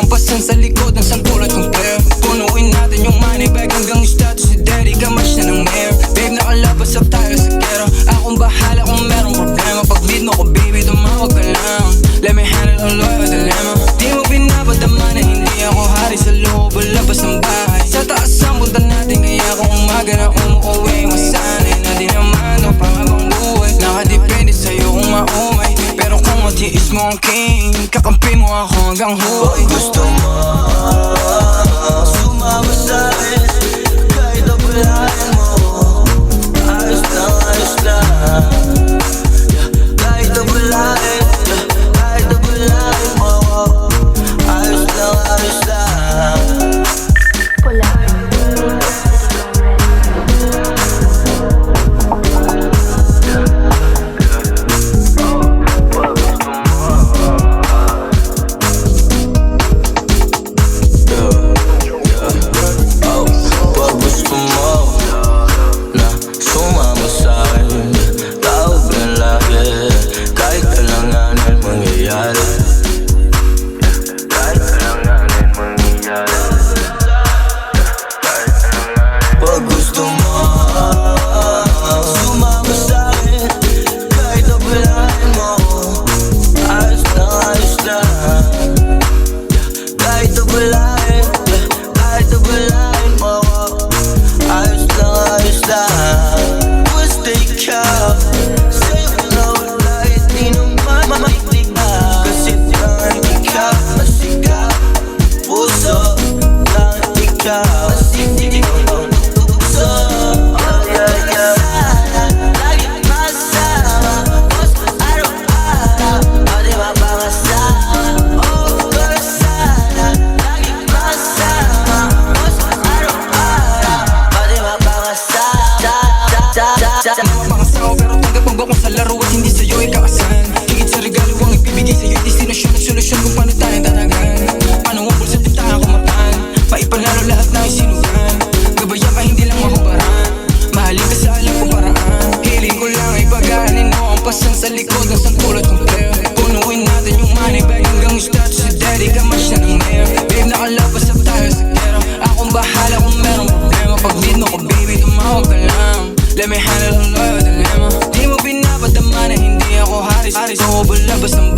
ang pasan sa likod ng sangkulot kong player. Punuin natin yung money bag hanggang status si daddy kamas na ng mayor. Babe, nakalabas up tayo sa ghetto. Akong bahala kung merong problema. Pag need mo ko baby, tumawag ka lang. Let me handle all of your dilemma. Di mo pinapadama na hindi ako hari sa loob o labas ng bahay. Sa taas ang punta natin, kaya kung umaga na umuuwi, masanay na di naman o pangabang buhay. Nakadepende sa'yo kung maumay, pero kung matiis mo ang king, kakampi mo ako hanggang huwag. Gusto mo sumama sa'kin kahit abalahin mo. Ayos lang, ayos lang. Kahit abalahin, kahit abalahin mo. Ayos lang, ayos lang. Pula. Pag gusto mo sumama sa'kin kahit abalahin mo. Ayos lang, ayos lang. Kahit abalahin, kahit abalahin mo. Ayos lang, ayos lang. Basta ikaw sa'yo lang kahit di naman makinig ka. Kasi lang ikaw masigaw, puso lang ikaw. Mapangasawa pero tanggap ang bakong sa laro at hindi sa'yo ikaasahan. Higit sa regalo ang ibibigay sa'yo, destinasyon at solusyon kung paano tayo tatagan. Paano ang bulsa di tayo kumatan, maipanalo lahat na isinugan. Gabayan ka hindi lang mahubaran, mahalin ka sa alam kong paraan. Hiling ko lang ay pagaanin mo ang pasan sa likod ng sangkulot kong player. Punuin natin yung money bag hanggang status si daddy kamas na ng mayor. Babe, nakalabas up tayo sa ghetto. Akong bahala kung merong problema. Pag need mo ko baby, tumawag ka lang. Let me handle all of your dilemma. Di mo pinapadama na hindi ako haris. So, labas ng